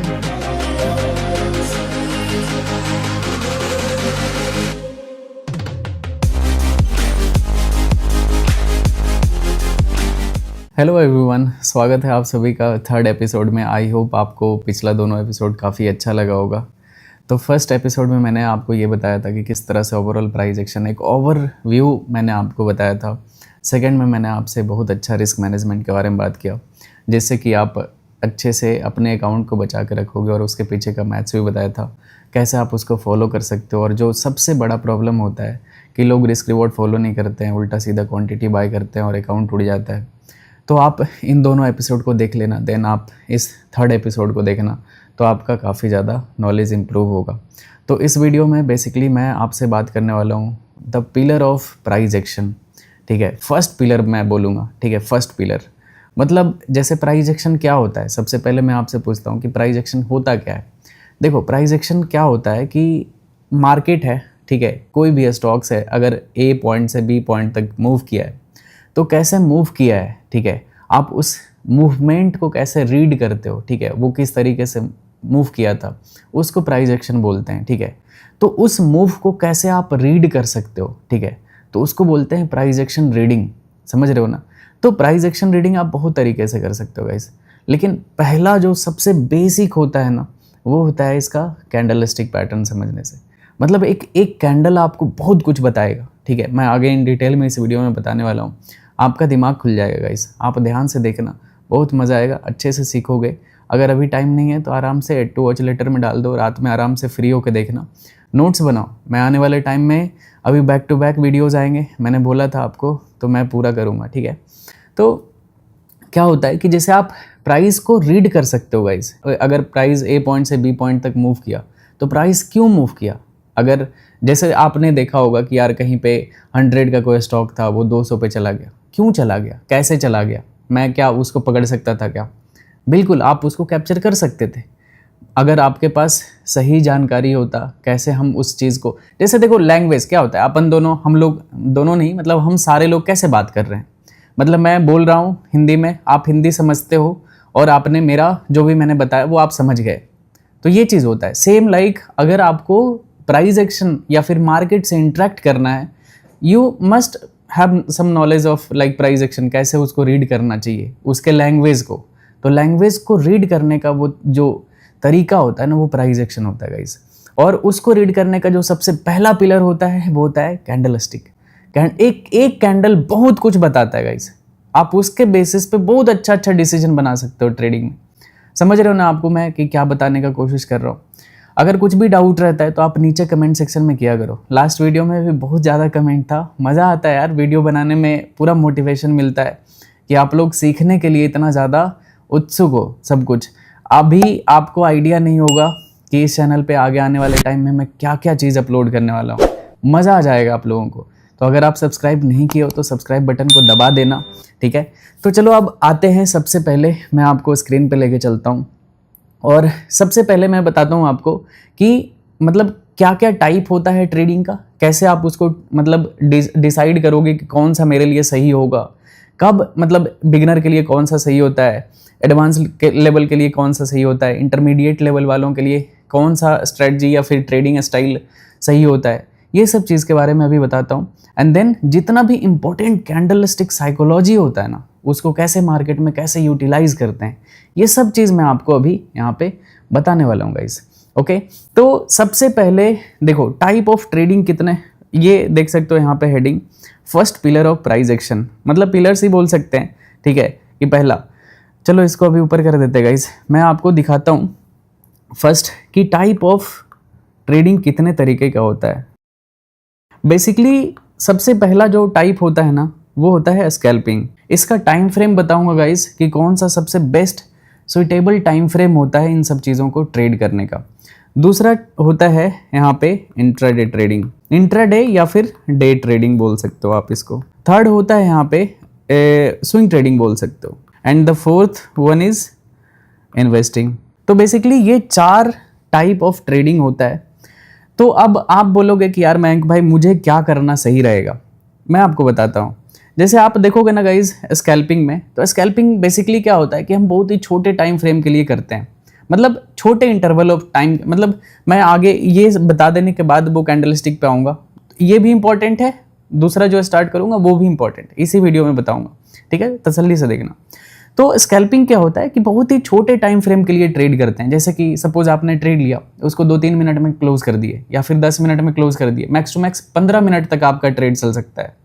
Hello everyone, स्वागत है आप सभी का थर्ड एपिसोड में। आई होप आपको पिछला दोनों एपिसोड काफ़ी अच्छा लगा होगा। तो फर्स्ट एपिसोड में मैंने आपको ये बताया था कि किस तरह से ओवरऑल प्राइस एक्शन, एक ओवरव्यू मैंने आपको बताया था। सेकंड में मैंने आपसे बहुत अच्छा रिस्क मैनेजमेंट के बारे में बात किया, जिससे कि आप अच्छे से अपने अकाउंट को बचा के रखोगे, और उसके पीछे का मैथ्स भी बताया था कैसे आप उसको फॉलो कर सकते हो। और जो सबसे बड़ा प्रॉब्लम होता है कि लोग रिस्क रिवॉर्ड फॉलो नहीं करते हैं, उल्टा सीधा क्वांटिटी बाय करते हैं और अकाउंट उड़ जाता है। तो आप इन दोनों एपिसोड को देख लेना, देन आप इस थर्ड एपिसोड को देखना, तो आपका काफ़ी ज़्यादा नॉलेज इम्प्रूव होगा। तो इस वीडियो में बेसिकली मैं आपसे बात करने वाला हूँ the pillar of price action. ठीक है, फर्स्ट पिलर मैं बोलूँगा। ठीक है, फर्स्ट पिलर मतलब जैसे प्राइस एक्शन क्या होता है। सबसे पहले मैं आपसे पूछता हूँ कि प्राइस एक्शन होता क्या है। देखो, प्राइस एक्शन क्या होता है कि मार्केट है, ठीक है, कोई भी स्टॉक्स है, अगर ए पॉइंट से बी पॉइंट तक मूव किया है तो कैसे मूव किया है, ठीक है, आप उस मूवमेंट को कैसे रीड करते हो, ठीक है, वो किस तरीके से मूव किया था, उसको प्राइस एक्शन बोलते हैं। ठीक है, तो उस मूव को कैसे आप रीड कर सकते हो, ठीक है, तो उसको बोलते हैं प्राइस एक्शन रीडिंग। समझ रहे हो ना। तो प्राइस एक्शन रीडिंग आप बहुत तरीके से कर सकते हो गाइस, लेकिन पहला जो सबसे बेसिक होता है ना, वो होता है इसका कैंडलस्टिक पैटर्न समझने से। मतलब एक एक कैंडल आपको बहुत कुछ बताएगा। ठीक है, मैं आगे इन डिटेल में इस वीडियो में बताने वाला हूँ। आपका दिमाग खुल जाएगा गाइस, आप ध्यान से देखना, बहुत मज़ा आएगा, अच्छे से सीखोगे। अगर अभी टाइम नहीं है तो आराम से एड टू वॉच लेटर में डाल दो, रात में आराम से फ्री होकर देखना, नोट्स बनाओ। मैं आने वाले टाइम में अभी बैक टू बैक वीडियोज़ आएंगे, मैंने बोला था आपको, तो मैं पूरा करूँगा। ठीक है, तो क्या होता है कि जैसे आप प्राइस को रीड कर सकते हो गाइस। अगर प्राइस ए पॉइंट से बी पॉइंट तक मूव किया तो प्राइस क्यों मूव किया। अगर जैसे आपने देखा होगा कि यार कहीं पे 100 का कोई स्टॉक था, वो 200 पे चला गया, क्यों चला गया, कैसे चला गया, मैं क्या उसको पकड़ सकता था क्या? बिल्कुल, आप उसको कैप्चर कर सकते थे अगर आपके पास सही जानकारी होता। कैसे हम उस चीज़ को, जैसे देखो लैंग्वेज क्या होता है, अपन दोनों, हम लोग दोनों नहीं, मतलब हम सारे लोग कैसे बात कर रहे हैं। मतलब मैं बोल रहा हूँ हिंदी में, आप हिंदी समझते हो, और आपने मेरा जो भी मैंने बताया वो आप समझ गए। तो ये चीज़ होता है। सेम लाइक अगर आपको प्राइस एक्शन या फिर मार्केट से इंटरेक्ट करना है, you must have some knowledge of like price action, कैसे उसको रीड करना चाहिए, उसके लैंग्वेज को। तो लैंग्वेज को रीड करने का वो जो तरीका होता है ना, वो प्राइस एक्शन होता है गाइस। और उसको रीड करने का जो सबसे पहला पिलर होता है वो होता है कैंडलस्टिक। एक कैंडल बहुत कुछ बताता है गाइस। आप उसके बेसिस पे बहुत अच्छा डिसीजन बना सकते हो ट्रेडिंग में। समझ रहे हो ना आपको मैं कि क्या बताने का कोशिश कर रहा हूँ। अगर कुछ भी डाउट रहता है तो आप नीचे कमेंट सेक्शन में किया करो। लास्ट वीडियो में भी बहुत ज़्यादा कमेंट था, मज़ा आता है यार वीडियो बनाने में, पूरा मोटिवेशन मिलता है कि आप लोग सीखने के लिए इतना ज़्यादा उत्सुक हो सब कुछ। अभी आपको आइडिया नहीं होगा कि इस चैनल पे आगे आने वाले टाइम में मैं क्या क्या चीज़ अपलोड करने वाला हूँ, मज़ा आ जाएगा आप लोगों को। तो अगर आप सब्सक्राइब नहीं किए हो तो सब्सक्राइब बटन को दबा देना। ठीक है, तो चलो अब आते हैं। सबसे पहले मैं आपको स्क्रीन पे लेके चलता हूँ, और सबसे पहले मैं बताता हूँ आपको कि मतलब क्या क्या टाइप होता है ट्रेडिंग का, कैसे आप उसको मतलब डिसाइड करोगे कि कौन सा मेरे लिए सही होगा, कब मतलब बिगिनर के लिए कौन सा सही होता है, एडवांस लेवल के लिए कौन सा सही होता है, इंटरमीडिएट लेवल वालों के लिए कौन सा स्ट्रेटजी या फिर ट्रेडिंग स्टाइल सही होता है। ये सब चीज़ के बारे में अभी बताता हूँ। एंड देन जितना भी इम्पोर्टेंट कैंडलस्टिक साइकोलॉजी होता है ना, उसको कैसे मार्केट में कैसे यूटिलाइज करते हैं, ये सब चीज़ मैं आपको अभी यहाँ पे बताने वाला हूँ गाइस। ओके, तो सबसे पहले देखो टाइप ऑफ ट्रेडिंग कितने, ये देख सकते हो यहाँ पे heading, first pillar of price action, मतलब पिलर्स ही बोल सकते हैं। ठीक है, कि पहला, चलो इसको अभी ऊपर कर देते गाइस। मैं आपको दिखाता हूँ फर्स्ट कि टाइप ऑफ ट्रेडिंग कितने तरीके का होता है। बेसिकली सबसे पहला जो टाइप होता है ना, वो होता है स्कैल्पिंग। इसका टाइम फ्रेम बताऊंगा गाइस कि कौन सा सबसे बेस्ट सुइटेबल टाइम फ्रेम होता है इन सब चीज़ों को ट्रेड करने का। दूसरा होता है यहाँ पे इंट्राडे ट्रेडिंग, इंट्राडे या फिर डे ट्रेडिंग बोल सकते हो आप इसको। थर्ड होता है यहाँ पे स्विंग ट्रेडिंग बोल सकते हो। And the fourth one is investing. तो बेसिकली ये 4 टाइप ऑफ ट्रेडिंग होता है। तो अब आप बोलोगे कि यार मयंक भाई मुझे क्या करना सही रहेगा, मैं आपको बताता हूँ। जैसे आप देखोगे ना गाइज स्कैल्पिंग में, तो स्कैल्पिंग बेसिकली क्या होता है कि हम बहुत ही छोटे टाइम फ्रेम के लिए करते हैं। मतलब छोटे इंटरवल ऑफ टाइम, मतलब मैं आगे ये बता देने के बाद वो कैंडलस्टिक पे आऊँगा, ये भी इंपॉर्टेंट है, दूसरा जो स्टार्ट करूँगा वो भी इंपॉर्टेंट है, इसी वीडियो में बताऊँगा, ठीक है, तसल्ली से देखना। तो स्कैल्पिंग क्या होता है कि बहुत ही छोटे टाइम फ्रेम के लिए ट्रेड करते हैं। जैसे कि सपोज आपने ट्रेड लिया, उसको 2-3 मिनट में क्लोज कर दिए या फिर 10 मिनट में क्लोज कर दिए, मैक्स टू मैक्स 15 मिनट तक आपका ट्रेड चल सकता है।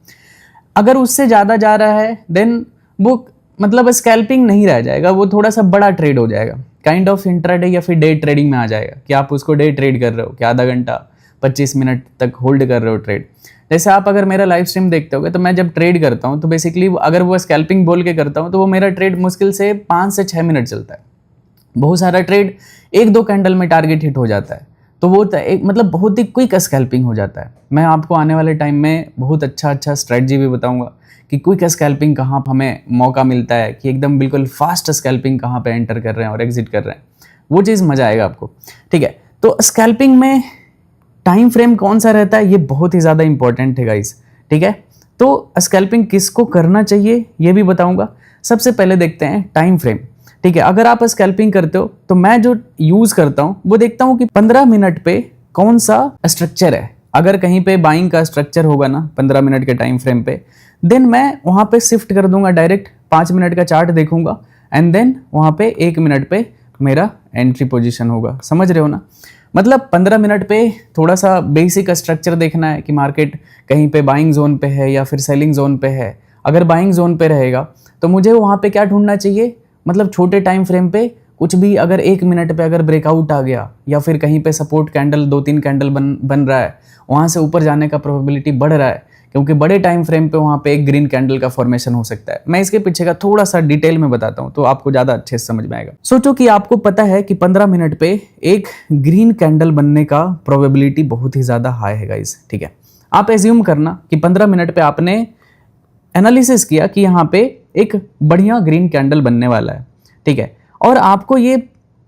अगर उससे ज़्यादा जा रहा है देन वो मतलब स्कैल्पिंग नहीं रह जाएगा, वो थोड़ा सा बड़ा ट्रेड हो जाएगा, काइंड ऑफ इंट्राडे या फिर डे ट्रेडिंग में आ जाएगा कि आप उसको डे ट्रेड कर रहे हो कि आधा घंटा 25 मिनट तक होल्ड कर रहे हो ट्रेड। जैसे आप अगर मेरा लाइव स्ट्रीम देखते होगे तो मैं जब ट्रेड करता हूँ तो बेसिकली अगर वो स्कैल्पिंग बोल के करता हूँ तो वो मेरा ट्रेड मुश्किल से 5 से 6 मिनट चलता है। बहुत सारा ट्रेड 1-2 कैंडल में टारगेट हिट हो जाता है, तो वो एक मतलब बहुत ही क्विक स्कैल्पिंग हो जाता है। मैं आपको आने वाले टाइम में बहुत अच्छा स्ट्रेटजी भी बताऊंगा कि क्विक स्कैल्पिंग कहाँ पर हमें मौका मिलता है, कि एकदम बिल्कुल फास्ट स्कैल्पिंग कहाँ पे एंटर कर रहे हैं और एग्जिट कर रहे हैं, वो चीज़ मज़ा आएगा आपको, ठीक है। तो स्कैल्पिंग में टाइम फ्रेम कौन सा रहता है ये बहुत ही ज़्यादा इंपॉर्टेंट है गाइस, ठीक है। तो स्कैल्पिंग किसको करना चाहिए ये भी बताऊंगा। सबसे पहले देखते हैं टाइम फ्रेम, ठीक है। अगर आप स्कैल्पिंग करते हो तो मैं जो यूज़ करता हूँ वो देखता हूँ कि 15 मिनट पे कौन सा स्ट्रक्चर है। अगर कहीं पे बाइंग का स्ट्रक्चर होगा ना 15 मिनट के टाइम फ्रेम पे, देन मैं वहाँ पे शिफ्ट कर दूंगा, डायरेक्ट 5 मिनट का चार्ट देखूंगा एंड देन वहाँ पे 1 मिनट पे मेरा एंट्री पोजीशन होगा। समझ रहे हो ना, मतलब 15 मिनट पे थोड़ा सा बेसिक स्ट्रक्चर देखना है कि मार्केट कहीं पे बाइंग जोन पे है या फिर सेलिंग जोन पे है। अगर बाइंग जोन पे रहेगा तो मुझे वहाँ पे क्या ढूंढना चाहिए, मतलब छोटे टाइम फ्रेम पे कुछ भी अगर 1 मिनट पे अगर ब्रेकआउट आ गया या फिर कहीं पे सपोर्ट कैंडल 2-3 कैंडल बन रहा है, वहाँ से ऊपर जाने का प्रोबेबिलिटी बढ़ रहा है, क्योंकि बड़े टाइम फ्रेम पे वहाँ पे एक ग्रीन कैंडल का फॉर्मेशन हो सकता है। मैं इसके पीछे का थोड़ा सा डिटेल में बताता हूँ तो आपको ज़्यादा अच्छे से समझ में आएगा। सोचो कि आपको पता है कि 15 मिनट पे एक ग्रीन कैंडल बनने का प्रोबेबिलिटी बहुत ही ज़्यादा हाई है गाइस, ठीक है। आप एज्यूम करना कि 15 मिनट पे आपने एनालिसिस किया कि यहाँ पे एक बढ़िया ग्रीन कैंडल बनने वाला है, ठीक है, और आपको ये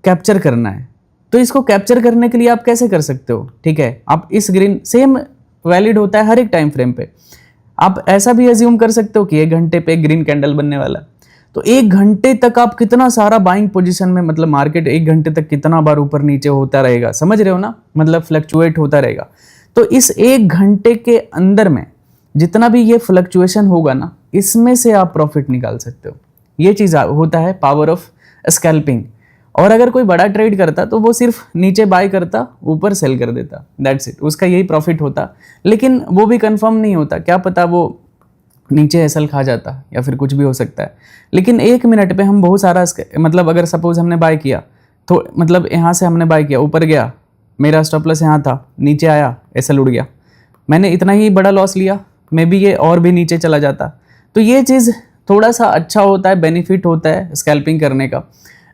कैप्चर करना है। तो इसको कैप्चर करने के लिए आप कैसे कर सकते हो, ठीक है। आप इस ग्रीन सेम वैलिड होता है हर एक टाइम फ्रेम पे। आप ऐसा भी एज्यूम कर सकते हो कि 1 घंटे पे ग्रीन कैंडल बनने वाला, तो 1 घंटे तक आप कितना सारा बाइंग पोजीशन में, मतलब मार्केट 1 घंटे तक कितना बार ऊपर नीचे होता रहेगा, समझ रहे हो ना, मतलब फ्लक्चुएट होता रहेगा। तो इस 1 घंटे के अंदर में जितना भी ये फ्लक्चुएशन होगा ना, इसमें से आप प्रॉफिट निकाल सकते हो। ये चीज़ होता है पावर ऑफ स्कैल्पिंग। और अगर कोई बड़ा ट्रेड करता तो वो सिर्फ नीचे बाय करता, ऊपर सेल कर देता, दैट्स इट, उसका यही प्रॉफिट होता। लेकिन वो भी कंफर्म नहीं होता, क्या पता वो नीचे एसएल खा जाता या फिर कुछ भी हो सकता है। लेकिन 1 मिनट पे हम बहुत सारा, मतलब अगर सपोज हमने बाय किया तो मतलब यहाँ से हमने बाय किया, ऊपर गया, मेरा स्टॉप लॉस यहाँ था, नीचे आया, एसएल उड़ गया, मैंने इतना ही बड़ा लॉस लिया, मे बी ये और भी नीचे चला जाता। तो ये चीज़ थोड़ा सा अच्छा होता है, बेनिफिट होता है स्कैल्पिंग करने का।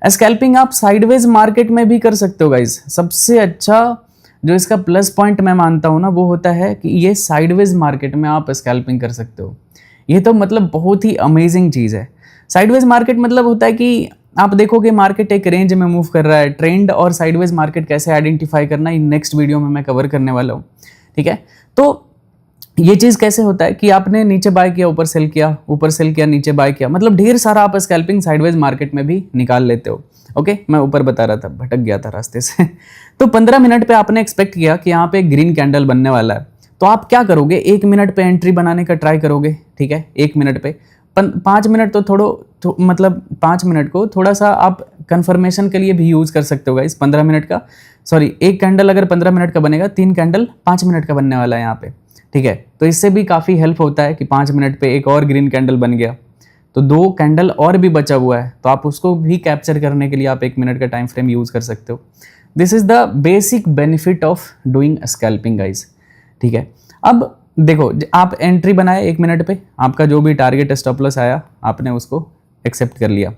स्कैल्पिंग आप साइडवेज मार्केट में भी कर सकते हो गाइज। सबसे अच्छा जो इसका प्लस पॉइंट मैं मानता हूँ ना वो होता है कि ये साइडवेज मार्केट में आप स्कैल्पिंग कर सकते हो। ये तो मतलब बहुत ही अमेजिंग चीज़ है। साइडवेज मार्केट मतलब होता है कि आप देखोगे मार्केट एक रेंज में मूव कर रहा है। ट्रेंड और साइडवेज मार्केट कैसे आइडेंटिफाई करना इन नेक्स्ट वीडियो में मैं कवर करने वाला हूँ, ठीक है। तो ये चीज़ कैसे होता है कि आपने नीचे बाय किया, ऊपर सेल किया, ऊपर सेल किया, नीचे बाय किया, मतलब ढेर सारा आप स्कैल्पिंग साइडवेज मार्केट में भी निकाल लेते हो। ओके, मैं ऊपर बता रहा था, भटक गया था रास्ते से। तो 15 मिनट पे आपने एक्सपेक्ट किया कि यहाँ पे ग्रीन कैंडल बनने वाला है, तो आप क्या करोगे, 1 मिनट पे एंट्री बनाने का ट्राई करोगे, ठीक है। 1 मिनट पे 5 मिनट तो मतलब 5 मिनट को थोड़ा सा आप कंफर्मेशन के लिए भी यूज़ कर सकते हो गाइस। 15 मिनट का, सॉरी, एक कैंडल अगर 15 मिनट का बनेगा, 3 कैंडल 5 मिनट का बनने वाला है यहाँ पे, ठीक है। तो इससे भी काफ़ी हेल्प होता है कि 5 मिनट पे एक और ग्रीन कैंडल बन गया, तो 2 कैंडल और भी बचा हुआ है, तो आप उसको भी कैप्चर करने के लिए आप 1 मिनट का टाइम फ्रेम यूज़ कर सकते हो। This is the basic benefit of doing scalping guys, ठीक है। अब देखो, आप एंट्री बनाए 1 मिनट पे, आपका जो भी टारगेट स्टॉप लॉस आया आपने उसको एक्सेप्ट कर लिया।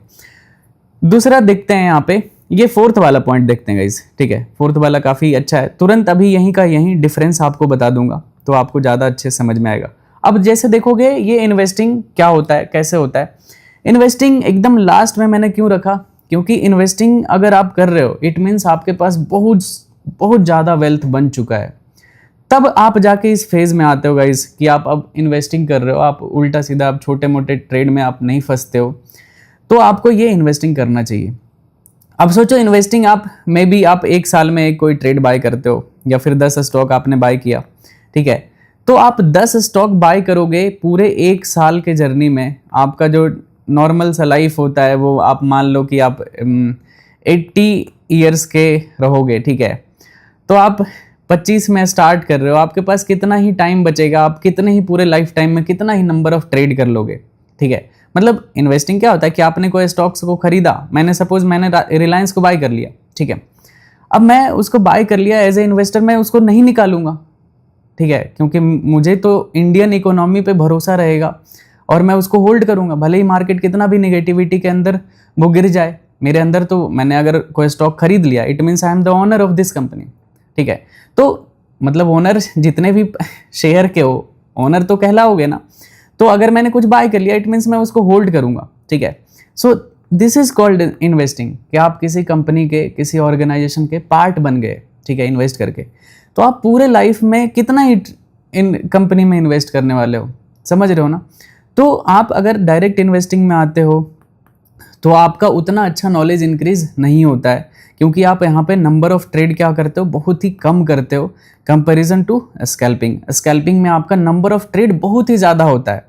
दूसरा देखते हैं यहाँ पे, ये 4th वाला पॉइंट देखते हैं गाइज, ठीक है। 4th वाला काफ़ी अच्छा है, तुरंत अभी यहीं का यहीं डिफरेंस आपको बता दूंगा तो आपको ज़्यादा अच्छे समझ में आएगा। अब जैसे देखोगे ये इन्वेस्टिंग क्या होता है, कैसे होता है। इन्वेस्टिंग एकदम लास्ट में मैंने क्यों रखा, क्योंकि इन्वेस्टिंग अगर आप कर रहे हो इट मीन्स आपके पास बहुत ज़्यादा वेल्थ बन चुका है। तब आप जाके इस फेज़ में आते हो गाइज कि आप अब इन्वेस्टिंग कर रहे हो, आप उल्टा सीधा आप छोटे मोटे ट्रेड में आप नहीं फंसते हो, तो आपको ये इन्वेस्टिंग करना चाहिए। अब सोचो इन्वेस्टिंग आप मे बी आप एक साल में एक कोई ट्रेड बाय करते हो या फिर 10 स्टॉक आपने बाय किया, ठीक है। तो आप 10 स्टॉक बाय करोगे, पूरे एक साल के जर्नी में आपका जो नॉर्मल सा लाइफ होता है वो आप मान लो कि आप 80 ईयर्स के रहोगे, ठीक है। तो आप 25 में स्टार्ट कर रहे हो, आपके पास कितना ही टाइम बचेगा, आप कितने ही पूरे लाइफ टाइम में कितना ही नंबर ऑफ ट्रेड कर लोगे, ठीक है। मतलब इन्वेस्टिंग क्या होता है कि आपने कोई स्टॉक्स को खरीदा, मैंने रिलायंस को बाय कर लिया, ठीक है। अब मैं उसको बाय कर लिया एज ए इन्वेस्टर, मैं उसको नहीं निकालूंगा, ठीक है, क्योंकि मुझे तो इंडियन इकोनॉमी पे भरोसा रहेगा और मैं उसको होल्ड करूंगा, भले ही मार्केट कितना भी नेगेटिविटी के अंदर वो गिर जाए, मेरे अंदर तो मैंने अगर कोई स्टॉक खरीद लिया, it means I am the owner of this company, ठीक है। तो मतलब ओनर जितने भी शेयर के हो, ओनर तो कहलाओगे ना। तो अगर मैंने कुछ बाय कर लिया, इट मीन्स मैं उसको होल्ड करूंगा, ठीक है। So this is called investing, कि आप किसी कंपनी के, किसी ऑर्गेनाइजेशन के पार्ट बन गए, ठीक है, इन्वेस्ट करके। तो आप पूरे लाइफ में कितना ही इन कंपनी में इन्वेस्ट करने वाले हो, समझ रहे हो ना। तो आप अगर डायरेक्ट इन्वेस्टिंग में आते हो तो आपका उतना अच्छा नॉलेज इंक्रीज नहीं होता है, क्योंकि आप यहाँ पे नंबर ऑफ ट्रेड क्या करते हो, बहुत ही कम करते हो कंपैरिजन टू स्कैल्पिंग। स्कैल्पिंग में आपका नंबर ऑफ ट्रेड बहुत ही ज़्यादा होता है।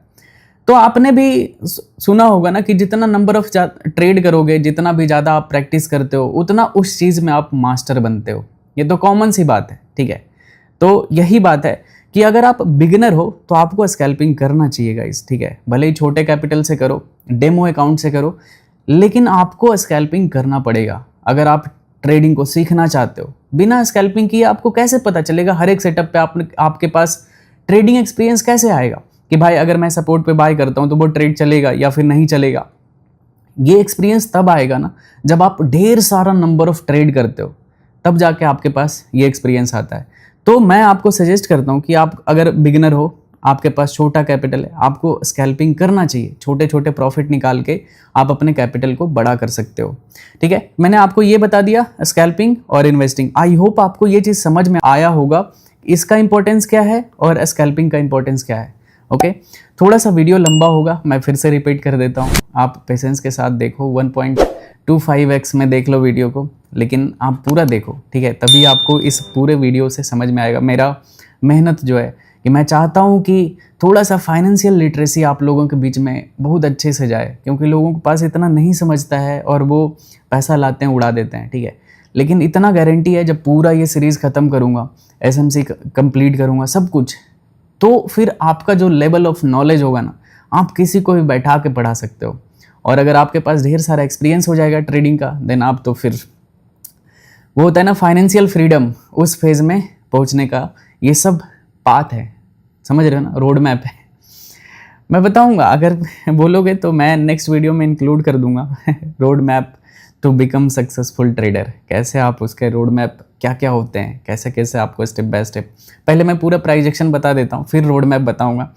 तो आपने भी सुना होगा ना कि जितना नंबर ऑफ ट्रेड करोगे, जितना भी ज़्यादा आप प्रैक्टिस करते हो, उतना उस चीज़ में आप मास्टर बनते हो। ये तो कॉमन सी बात है, ठीक है। तो यही बात है कि अगर आप बिगिनर हो तो आपको स्कैल्पिंग करना चाहिए गाइस, ठीक है। भले ही छोटे कैपिटल से करो, डेमो अकाउंट से करो, लेकिन आपको स्कैल्पिंग करना पड़ेगा अगर आप ट्रेडिंग को सीखना चाहते हो। बिना स्कैल्पिंग किए आपको कैसे पता चलेगा हर एक सेटअप पे आपके पास ट्रेडिंग एक्सपीरियंस कैसे आएगा कि भाई अगर मैं सपोर्ट पे बाय करता हूं तो वो ट्रेड चलेगा या फिर नहीं चलेगा। ये एक्सपीरियंस तब आएगा ना जब आप ढेर सारा नंबर ऑफ ट्रेड करते हो, तब जाके आपके पास ये एक्सपीरियंस आता है। तो मैं आपको सजेस्ट करता हूं कि आप अगर बिगिनर हो, आपके पास छोटा कैपिटल है, आपको स्कैल्पिंग करना चाहिए। छोटे छोटे प्रॉफिट निकाल के आप अपने कैपिटल को बड़ा कर सकते हो, ठीक है। मैंने आपको ये बता दिया स्कैल्पिंग और इन्वेस्टिंग। आई होप आपको ये चीज़ समझ में आया होगा, इसका इंपॉर्टेंस क्या है और स्कैल्पिंग का इंपॉर्टेंस क्या है। ओके, थोड़ा सा वीडियो लंबा होगा, मैं फिर से रिपीट कर देता हूँ, आप पेशेंस के साथ देखो। 1.25x में देख लो वीडियो को, लेकिन आप पूरा देखो, ठीक है, तभी आपको इस पूरे वीडियो से समझ में आएगा। मेरा मेहनत जो है कि मैं चाहता हूँ कि थोड़ा सा फाइनेंशियल लिटरेसी आप लोगों के बीच में बहुत अच्छे से जाए, क्योंकि लोगों के पास इतना नहीं समझता है और वो पैसा लाते हैं, उड़ा देते हैं, ठीक है। लेकिन इतना गारंटी है, जब पूरा ये सीरीज़ ख़त्म करूँगा, SMC कंप्लीट करूँगा, सब कुछ, तो फिर आपका जो लेवल ऑफ नॉलेज होगा ना, आप किसी को भी बैठा के पढ़ा सकते हो। और अगर आपके पास ढेर सारा एक्सपीरियंस हो जाएगा ट्रेडिंग का, देन आप तो फिर वो होता है ना फाइनेंशियल फ्रीडम, उस फेज़ में पहुंचने का ये सब पाथ है, समझ रहे हो ना, रोड मैप है। मैं बताऊंगा, अगर बोलोगे तो मैं नेक्स्ट वीडियो में इंक्लूड कर दूंगा road map to become successful trader. कैसे आप उसके रोड मैप क्या क्या होते हैं, कैसे कैसे आपको स्टेप बाय स्टेप, पहले मैं पूरा प्राइस एक्शन बता देता हूँ, फिर रोड मैप बताऊँगा,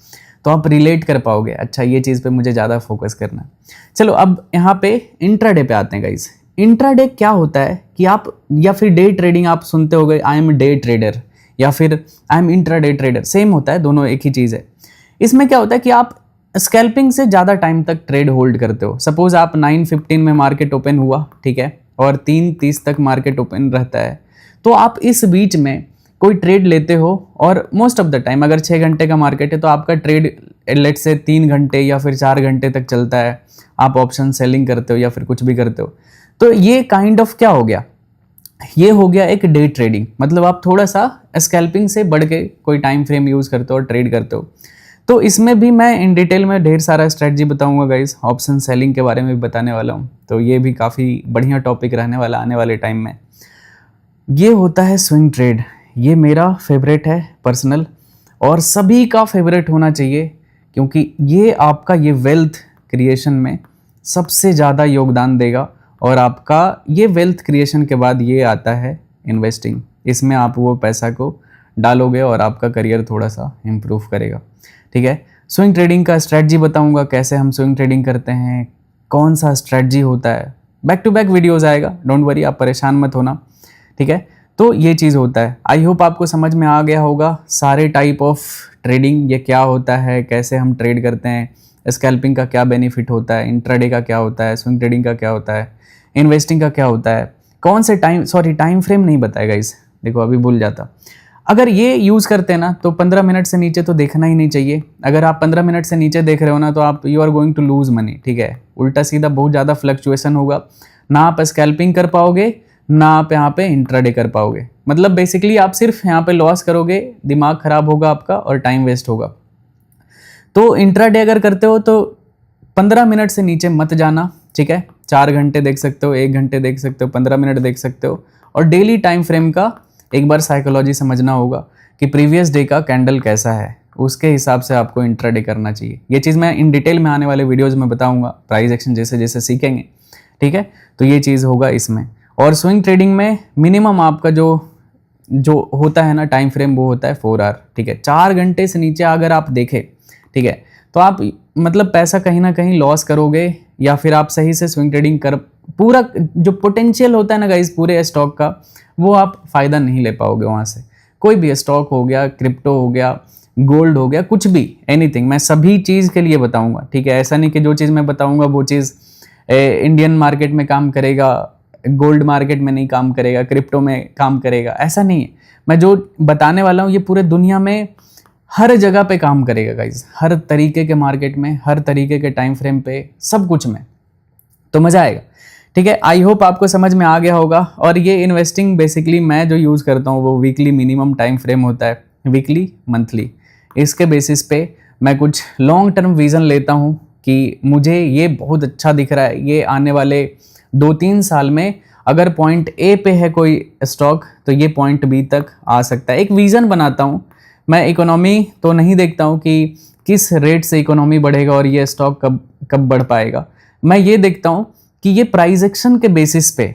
तो आप रिलेट कर पाओगे। अच्छा, ये चीज़ पे मुझे ज़्यादा फोकस करना है। चलो अब यहाँ पे इंट्राडे पे आते हैं गाइस। इंट्राडे क्या होता है कि आप, या फिर डे ट्रेडिंग आप सुनते हो गए, आई एम डे ट्रेडर या फिर I am intraday trader, same होता है, दोनों एक ही चीज़ है। इसमें क्या होता है कि आप स्कैल्पिंग से ज़्यादा टाइम तक ट्रेड होल्ड करते हो। सपोज आप 9:15 में मार्केट ओपन हुआ, ठीक है, और 3:30 तक मार्केट ओपन रहता है, तो आप इस बीच में कोई ट्रेड लेते हो और मोस्ट ऑफ द टाइम अगर 6 घंटे का मार्केट है तो आपका ट्रेड लेट से 3 घंटे या फिर 4 घंटे तक चलता है। आप ऑप्शन सेलिंग करते हो या फिर कुछ भी करते हो, तो ये काइंड ऑफ क्या हो गया, ये हो गया एक डे ट्रेडिंग। मतलब आप थोड़ा सा स्कैल्पिंग से बढ़ के कोई टाइम फ्रेम यूज़ करते हो और ट्रेड करते हो। तो इसमें भी मैं इन डिटेल में ढेर सारा स्ट्रेटजी बताऊंगा गाइस, ऑप्शन सेलिंग के बारे में भी बताने वाला हूँ, तो ये भी काफ़ी बढ़िया टॉपिक रहने वाला आने वाले टाइम में। ये होता है स्विंग ट्रेड, ये मेरा फेवरेट है पर्सनल, और सभी का फेवरेट होना चाहिए, क्योंकि ये आपका ये वेल्थ क्रिएशन में सबसे ज़्यादा योगदान देगा। और आपका ये वेल्थ क्रिएशन के बाद ये आता है इन्वेस्टिंग, इसमें आप वो पैसा को डालोगे और आपका करियर थोड़ा सा इम्प्रूव करेगा, ठीक है। स्विंग ट्रेडिंग का स्ट्रेटजी बताऊंगा, कैसे हम स्विंग ट्रेडिंग करते हैं, कौन सा स्ट्रेटजी होता है, बैक टू बैक वीडियोज़ आएगा, डोंट वरी, आप परेशान मत होना, ठीक है। तो ये चीज़ होता है। आई होप आपको समझ में आ गया होगा सारे टाइप ऑफ ट्रेडिंग, ये क्या होता है, कैसे हम ट्रेड करते हैं, स्कैल्पिंग का क्या बेनिफिट होता है, इंट्राडे का क्या होता है, स्विंग ट्रेडिंग का क्या होता है, इन्वेस्टिंग का क्या होता है, कौन से टाइम फ्रेम नहीं बताएगा इस, देखो अभी भूल जाता। अगर ये यूज़ करते हैं ना तो 15 मिनट से नीचे तो देखना ही नहीं चाहिए। अगर आप 15 मिनट से नीचे देख रहे हो ना तो आप you are going to lose money, ठीक है। उल्टा सीधा बहुत ज़्यादा फ्लक्चुएसन होगा, ना आप स्कैल्पिंग कर पाओगे ना आप यहाँ पे इंट्राडे कर पाओगे। मतलब बेसिकली आप सिर्फ यहाँ पे लॉस करोगे, दिमाग खराब होगा आपका और टाइम वेस्ट होगा। तो इंट्राडे अगर करते हो तो 15 मिनट से नीचे मत जाना, ठीक है। 4 घंटे देख सकते हो, 1 घंटे देख सकते हो, 15 मिनट देख सकते हो। और डेली टाइम फ्रेम का एक बार साइकोलॉजी समझना होगा कि प्रीवियस डे का कैंडल कैसा है, उसके हिसाब से आपको इंट्राडे करना चाहिए। ये चीज़ मैं इन डिटेल में आने वाले वीडियोज़ में बताऊंगा, प्राइस एक्शन जैसे जैसे सीखेंगे, ठीक है। तो ये चीज़ होगा इसमें। और स्विंग ट्रेडिंग में मिनिमम आपका जो होता है ना टाइम फ्रेम, वो होता है 4 आवर, ठीक है। 4 घंटे से नीचे अगर आप देखें, ठीक है, तो आप मतलब पैसा कहीं ना कहीं लॉस करोगे, या फिर आप सही से स्विंग ट्रेडिंग कर पूरा जो पोटेंशियल होता है ना गाइस पूरे स्टॉक का, वो आप फ़ायदा नहीं ले पाओगे वहाँ से। कोई भी स्टॉक हो गया, क्रिप्टो हो गया, गोल्ड हो गया, कुछ भी, एनीथिंग, मैं सभी चीज़ के लिए बताऊंगा, ठीक है। ऐसा नहीं कि जो चीज़ मैं बताऊंगा वो चीज़ इंडियन मार्केट में काम करेगा, गोल्ड मार्केट में नहीं काम करेगा, क्रिप्टो में काम करेगा, ऐसा नहीं है। मैं जो बताने वाला हूँ ये पूरे दुनिया में हर जगह पे काम करेगा गाइज, हर तरीके के मार्केट में, हर तरीके के टाइम फ्रेम पे, सब कुछ में, तो मज़ा आएगा, ठीक है। आई होप आपको समझ में आ गया होगा। और ये इन्वेस्टिंग बेसिकली मैं जो यूज़ करता हूँ वो वीकली मिनिमम टाइम फ्रेम होता है, वीकली, मंथली। इसके बेसिस पे मैं कुछ लॉन्ग टर्म विज़न लेता हूँ कि मुझे ये बहुत अच्छा दिख रहा है, ये आने वाले 2-3 साल में अगर पॉइंट ए पे है कोई स्टॉक तो ये पॉइंट बी तक आ सकता है। एक विज़न बनाता हूँ मैं। इकोनॉमी तो नहीं देखता हूँ कि किस रेट से इकोनॉमी बढ़ेगा और ये स्टॉक कब बढ़ पाएगा। मैं ये देखता हूँ कि ये प्राइस एक्शन के बेसिस पे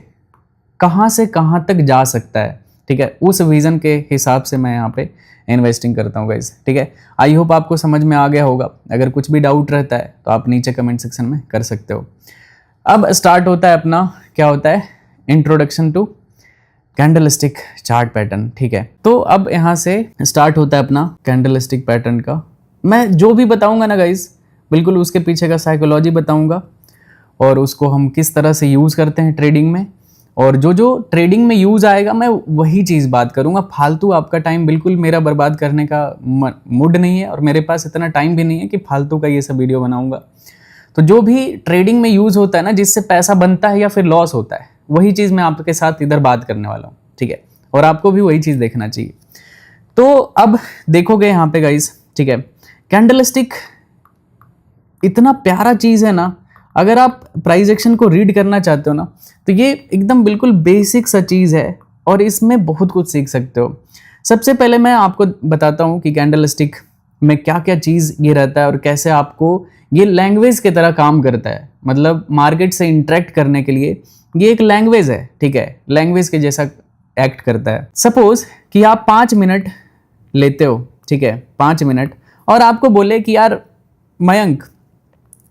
कहाँ से कहाँ तक जा सकता है, ठीक है। उस विज़न के हिसाब से मैं यहाँ पे इन्वेस्टिंग करता हूँ गाइस, ठीक है। आई होप आपको समझ में आ गया होगा। अगर कुछ भी डाउट रहता है तो आप नीचे कमेंट सेक्शन में कर सकते हो। अब स्टार्ट होता है अपना, क्या होता है, introduction to candlestick chart pattern, ठीक है। तो अब यहाँ से स्टार्ट होता है अपना कैंडलस्टिक पैटर्न का। मैं जो भी बताऊंगा ना गाइस, बिल्कुल उसके पीछे का साइकोलॉजी बताऊंगा और उसको हम किस तरह से यूज़ करते हैं ट्रेडिंग में, और जो ट्रेडिंग में यूज़ आएगा मैं वही चीज़ बात करूंगा। फालतू आपका टाइम बिल्कुल मेरा बर्बाद करने का मूड नहीं है, और मेरे पास इतना टाइम भी नहीं है कि फालतू का ये सब वीडियो बनाऊंगा। तो जो भी ट्रेडिंग में यूज़ होता है ना, जिससे पैसा बनता है या फिर लॉस होता है, वही चीज़ मैं आपके साथ इधर बात करने वाला हूँ, ठीक है। और आपको भी वही चीज़ देखना चाहिए। तो अब देखोगे यहाँ पे गाइस, ठीक है, कैंडलस्टिक इतना प्यारा चीज़ है ना। अगर आप प्राइस एक्शन को रीड करना चाहते हो ना तो ये एकदम बिल्कुल बेसिक सा चीज़ है और इसमें बहुत कुछ सीख सकते हो। सबसे पहले मैं आपको बताता हूँ कि कैंडलस्टिक में क्या क्या चीज़ ये रहता है और कैसे आपको ये लैंग्वेज की तरह काम करता है। मतलब मार्केट से इंटरेक्ट करने के लिए ये एक लैंग्वेज है, ठीक है, लैंग्वेज के जैसा एक्ट करता है। सपोज कि आप 5 मिनट लेते हो, ठीक है, 5 मिनट, और आपको बोले कि यार मयंक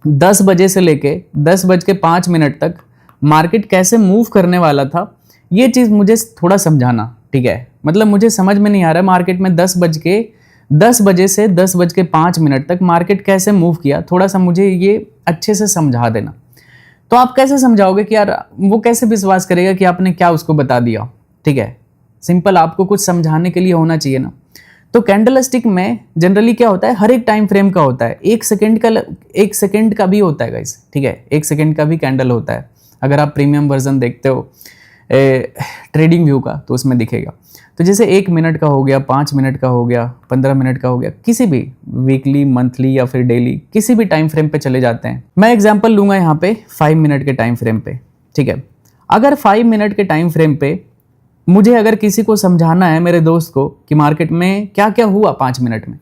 10 बजे से लेके 10:05 तक मार्केट कैसे मूव करने वाला था, ये चीज़ मुझे थोड़ा समझाना, ठीक है। मतलब मुझे समझ में नहीं आ रहा है मार्केट में 10 बजे से 10:05 तक मार्केट कैसे मूव किया, थोड़ा सा मुझे ये अच्छे से समझा देना। तो आप कैसे समझाओगे कि यार वो कैसे विश्वास करेगा कि आपने क्या उसको बता दिया, ठीक है। सिंपल आपको कुछ समझाने के लिए होना चाहिए ना। तो कैंडलस्टिक में जनरली क्या होता है, हर एक टाइम फ्रेम का होता है, 1 सेकंड का भी होता है गाइस, ठीक है, 1 सेकंड का भी कैंडल होता है। अगर आप प्रीमियम वर्जन देखते हो ट्रेडिंग व्यू का तो उसमें दिखेगा। तो जैसे 1 मिनट का हो गया, 5 मिनट का हो गया, 15 मिनट का हो गया, किसी भी वीकली, मंथली या फिर डेली किसी भी टाइम फ्रेम पे चले जाते हैं। मैं एग्जांपल लूंगा यहाँ पे 5 मिनट के टाइम फ्रेम पे, ठीक है। अगर 5 मिनट के टाइम फ्रेम पे मुझे अगर किसी को समझाना है, मेरे दोस्त को, कि मार्केट में क्या क्या हुआ 5 मिनट में,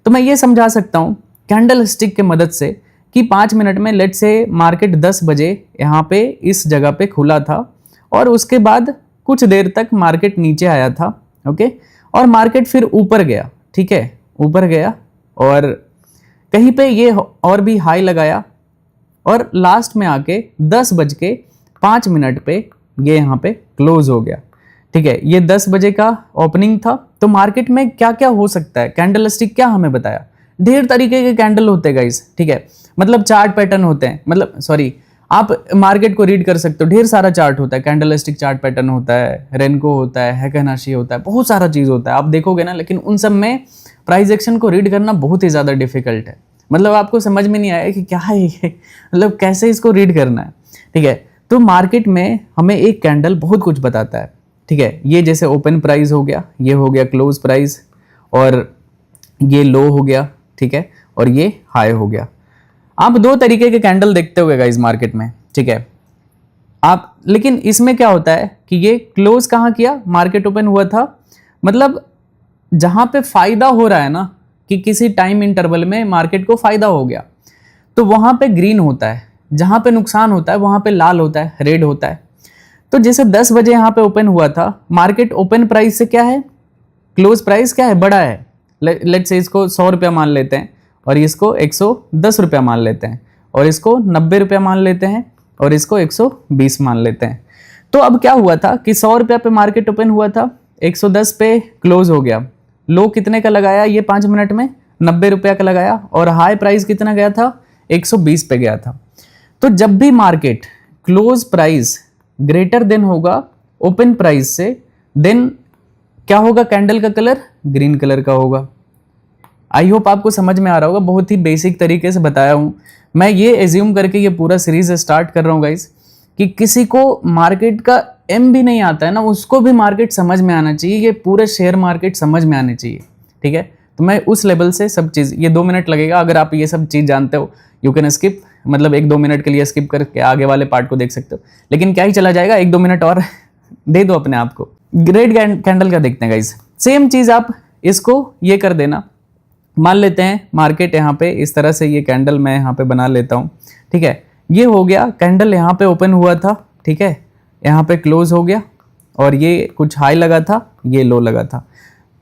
तो मैं ये समझा सकता हूँ कैंडल स्टिक के मदद से कि 5 मिनट में लेट से मार्केट 10 बजे यहाँ पे इस जगह पे खुला था और उसके बाद कुछ देर तक मार्केट नीचे आया था, ओके, और मार्केट फिर ऊपर गया, ठीक है, ऊपर गया और कहीं पे ये और भी हाई लगाया और लास्ट में आके 10:05 पे ये यहाँ पे क्लोज हो गया, ठीक है। ये 10 बजे का ओपनिंग था। तो मार्केट में क्या क्या हो सकता है, कैंडल स्टिक क्या हमें बताया, ढेर तरीके के कैंडल होते हैं गाइस, ठीक है। मतलब चार्ट पैटर्न होते हैं, मतलब सॉरी, आप मार्केट को रीड कर सकते हो, ढेर सारा चार्ट होता है, कैंडलस्टिक चार्ट पैटर्न होता है, रेनको होता है, हैकेनाशी होता है, बहुत सारा चीज़ होता है, आप देखोगे ना। लेकिन उन सब में प्राइस एक्शन को रीड करना बहुत ही ज़्यादा डिफिकल्ट है, मतलब आपको समझ में नहीं आया कि क्या है ये, मतलब कैसे इसको रीड करना है, ठीक है। तो मार्केट में हमें एक कैंडल बहुत कुछ बताता है, ठीक है। ये जैसे ओपन प्राइस हो गया, ये हो गया क्लोज प्राइस, और ये लो हो गया, ठीक है, और ये हाई हो गया। आप दो तरीके के कैंडल देखते होगे गाइस मार्केट में, ठीक है। आप, लेकिन इसमें क्या होता है कि ये क्लोज कहाँ किया, मार्केट ओपन हुआ था, मतलब जहां पे फायदा हो रहा है ना, कि किसी टाइम इंटरवल में मार्केट को फायदा हो गया, तो वहां पे ग्रीन होता है, जहां पे नुकसान होता है वहां पे लाल होता है, रेड होता है। तो जैसे 10 बजे यहाँ पे ओपन हुआ था, मार्केट ओपन प्राइस से क्या है, क्लोज प्राइस क्या है, बड़ा है। लेट्स से इसको 100 रुपया मान लेते हैं, और इसको 110 रुपया मान लेते हैं, और इसको 90 रुपया मान लेते हैं, और इसको 120 मान लेते हैं। तो अब क्या हुआ था कि 100 रुपया पे मार्केट ओपन हुआ था, 110 पे क्लोज हो गया। लो कितने का लगाया ये 5 मिनट में, 90 रुपया का लगाया, और हाई प्राइस कितना गया था, 120 पे गया था। तो जब भी market close price greater than होगा ओपन प्राइस से, देन क्या होगा, कैंडल का कलर ग्रीन कलर का होगा। आई होप आपको समझ में आ रहा होगा, बहुत ही बेसिक तरीके से बताया हूं। मैं ये एज्यूम करके ये पूरा सीरीज स्टार्ट कर रहा हूं गाइस, कि किसी को मार्केट का एम भी नहीं आता है ना, उसको भी मार्केट समझ में आना चाहिए, ये पूरे शेयर मार्केट समझ में आने चाहिए, ठीक है। तो मैं उस लेवल से सब चीज़, ये 2 मिनट लगेगा, अगर आप ये सब चीज़ जानते हो यू कैन स्किप, मतलब 1-2 मिनट के लिए स्किप करके आगे वाले पार्ट को देख सकते हो, लेकिन क्या ही चला जाएगा, 1-2 मिनट और दे दो अपने आप को। ग्रेट कैंडल का देखते हैं गाइस, सेम चीज़ आप इसको ये कर देना। मान लेते हैं मार्केट यहाँ पे इस तरह से, ये कैंडल मैं यहाँ पे बना लेता हूँ, ठीक है। ये हो गया कैंडल, यहाँ पे ओपन हुआ था, ठीक है, यहाँ पे क्लोज हो गया, और ये कुछ हाई लगा था, ये लो लगा था।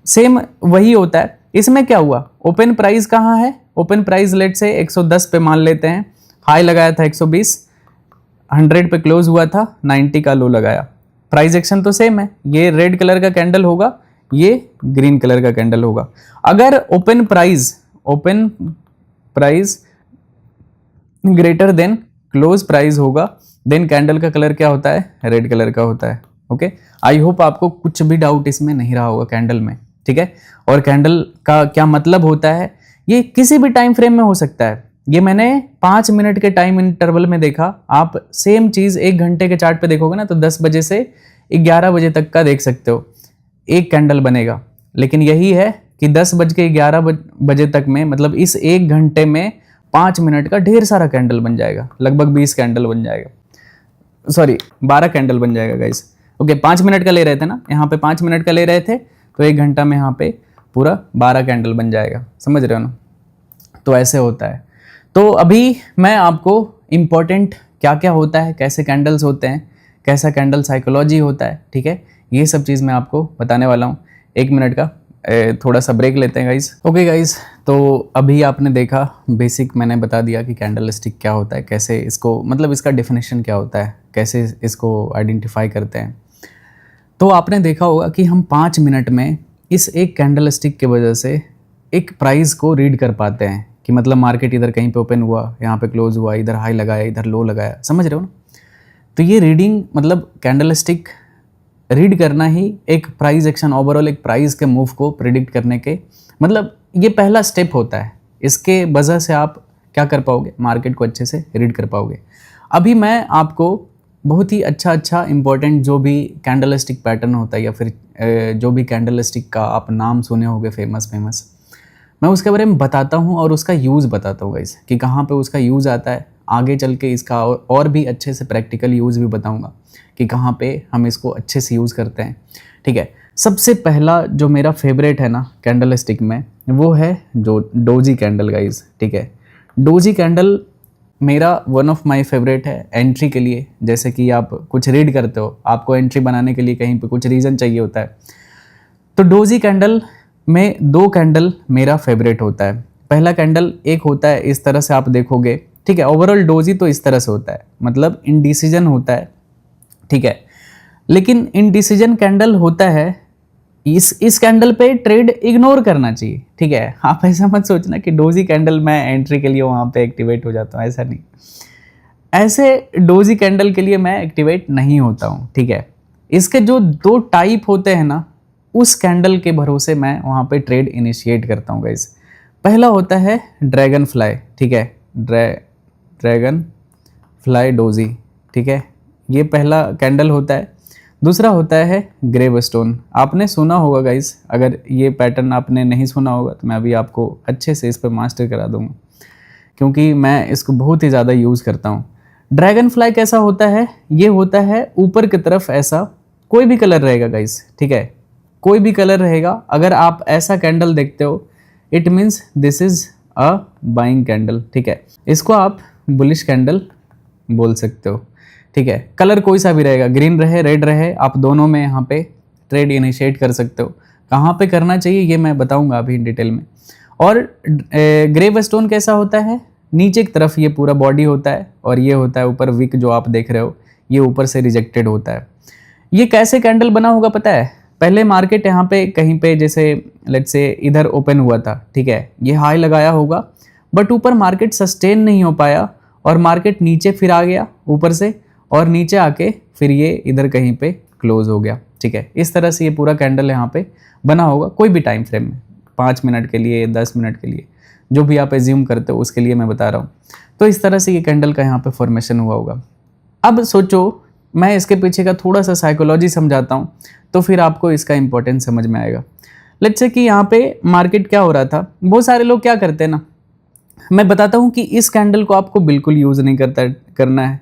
सेम वही होता है, इसमें क्या हुआ, ओपन प्राइस कहाँ है, ओपन प्राइस लेट से 110 पे मान लेते हैं, हाई लगाया था 120, 100 पे क्लोज हुआ था, 90 का लो लगाया। प्राइस एक्शन तो सेम है, ये रेड कलर का कैंडल होगा, ये ग्रीन कलर का कैंडल होगा। अगर open price greater than close price होगा, देन कैंडल का कलर क्या होता है, रेड कलर का होता है। ओके, आई होप आपको कुछ भी डाउट इसमें नहीं रहा होगा कैंडल में, ठीक है। और कैंडल का क्या मतलब होता है, ये किसी भी टाइम फ्रेम में हो सकता है। ये मैंने 5 मिनट के टाइम इंटरवल में देखा, आप सेम चीज़ 1 घंटे के चार्ट पे देखोगे ना, तो 10 बजे से 11 बजे तक का देख सकते हो, एक कैंडल बनेगा। लेकिन यही है कि 10 बज के 11 बजे तक में, मतलब इस 1 घंटे में 5 मिनट का ढेर सारा कैंडल बन जाएगा, लगभग 20 कैंडल बन जाएगा, सॉरी 12 कैंडल बन जाएगा गाइस। ओके, 5 मिनट का ले रहे थे ना, यहाँ पे 5 मिनट का ले रहे थे, तो 1 घंटा में यहाँ पे पूरा 12 कैंडल बन जाएगा, समझ रहे हो ना। तो ऐसे होता है। तो अभी मैं आपको इम्पोर्टेंट क्या क्या होता है, कैसे कैंडल्स होते हैं, कैसा कैंडल साइकोलॉजी होता है, ठीक है, ये सब चीज़ मैं आपको बताने वाला हूँ। 1 मिनट का थोड़ा सा ब्रेक लेते हैं गाइस। ओके गाइस, तो अभी आपने देखा, बेसिक मैंने बता दिया कि कैंडल स्टिक क्या होता है, कैसे इसको, मतलब इसका डेफिनेशन क्या होता है, कैसे इसको आइडेंटिफाई करते हैं। तो आपने देखा होगा कि हम 5 मिनट में इस एक कैंडल स्टिक की वजह से एक प्राइस को रीड कर पाते हैं, कि मतलब मार्केट इधर कहीं पे ओपन हुआ, यहाँ पे क्लोज हुआ, इधर हाई लगाया, इधर लो लगाया, समझ रहे हो ना। तो ये रीडिंग, मतलब कैंडल स्टिक रीड करना ही एक प्राइस एक्शन, ओवरऑल एक प्राइस के मूव को प्रिडिक्ट करने के, मतलब ये पहला स्टेप होता है। इसके वजह से आप क्या कर पाओगे, मार्केट को अच्छे से रीड कर पाओगे। अभी मैं आपको बहुत ही अच्छा इंपॉर्टेंट जो भी कैंडल स्टिक पैटर्न होता है, या फिर जो भी कैंडल स्टिक का आप नाम सुने होंगे फेमस, मैं उसके बारे में बताता हूँ और उसका यूज़ बताता हूँ गाइस, कि कहाँ पे उसका यूज़ आता है। आगे चल के इसका और भी अच्छे से प्रैक्टिकल यूज़ भी बताऊँगा कि कहाँ पे हम इसको अच्छे से यूज़ करते हैं, ठीक है। सबसे पहला जो मेरा फेवरेट है ना कैंडल स्टिक में, वो है जो डोजी कैंडल गाइस, ठीक है। डोजी कैंडल मेरा वन ऑफ माय फेवरेट है एंट्री के लिए। जैसे कि आप कुछ रीड करते हो, आपको एंट्री बनाने के लिए कहीं पे कुछ रीज़न चाहिए होता है, तो डोजी कैंडल में 2 कैंडल मेरा फेवरेट होता है। पहला कैंडल एक होता है इस तरह से, आप देखोगे, ठीक है। ओवरऑल डोजी तो इस तरह से होता है, मतलब इनडिसीजन होता है, ठीक है। लेकिन इनडिसीजन कैंडल होता है इस कैंडल पे ट्रेड इग्नोर करना चाहिए, ठीक है। आप ऐसा मत सोचना कि डोजी कैंडल मैं एंट्री के लिए वहाँ पे एक्टिवेट हो जाता हूँ, ऐसा नहीं। ऐसे डोजी कैंडल के लिए मैं एक्टिवेट नहीं होता हूँ, ठीक है। इसके जो दो टाइप होते हैं ना, उस कैंडल के भरोसे मैं वहाँ पे ट्रेड इनिशिएट करता हूँ गाइस। पहला होता है ड्रैगन फ्लाई, ठीक है, ड्रैगन फ्लाई डोजी, ठीक है, ये पहला कैंडल होता है। दूसरा होता है ग्रेवस्टोन। आपने सुना होगा गाइस, अगर ये पैटर्न आपने नहीं सुना होगा तो मैं अभी आपको अच्छे से इस पर मास्टर करा दूंगा, क्योंकि मैं इसको बहुत ही ज़्यादा यूज़ करता हूँ। ड्रैगन फ्लाई कैसा होता है, ये होता है ऊपर की तरफ ऐसा कोई भी कलर रहेगा गाइस, ठीक है, कोई भी कलर रहेगा। अगर आप ऐसा कैंडल देखते हो, it means this is a buying candle, ठीक है। इसको आप बुलिश कैंडल बोल सकते हो, ठीक है। कलर कोई सा भी रहेगा, ग्रीन रहे रेड रहे, आप दोनों में यहाँ पे ट्रेड इनिशिएट कर सकते हो। कहाँ पे करना चाहिए ये मैं बताऊंगा अभी डिटेल में। और ग्रेवस्टोन कैसा होता है, नीचे की तरफ ये पूरा बॉडी होता है और ये होता है ऊपर विक जो आप देख रहे हो, ये ऊपर से रिजेक्टेड होता है। ये कैसे कैंडल बना होगा पता है, पहले मार्केट यहाँ पे कहीं पे जैसे लेट्स से इधर ओपन हुआ था, ठीक है, ये हाई लगाया होगा, बट ऊपर मार्केट सस्टेन नहीं हो पाया और मार्केट नीचे फिर आ गया ऊपर से, और नीचे आके फिर ये इधर कहीं पे क्लोज हो गया, ठीक है। इस तरह से ये पूरा कैंडल यहाँ पे बना होगा, कोई भी टाइम फ्रेम में, 5 मिनट के लिए, 10 मिनट के लिए, जो भी आप एज्यूम करते हो उसके लिए मैं बता रहा हूँ। तो इस तरह से ये कैंडल का यहाँ पे फॉर्मेशन हुआ होगा। अब सोचो, मैं इसके पीछे का थोड़ा सा साइकोलॉजी समझाता हूँ तो फिर आपको इसका इंपॉर्टेंस समझ में आएगा। लेट्स से कि यहाँ पे मार्केट क्या हो रहा था, बहुत सारे लोग क्या करते हैं ना, मैं बताता हूँ कि इस कैंडल को आपको बिल्कुल यूज़ नहीं करना है।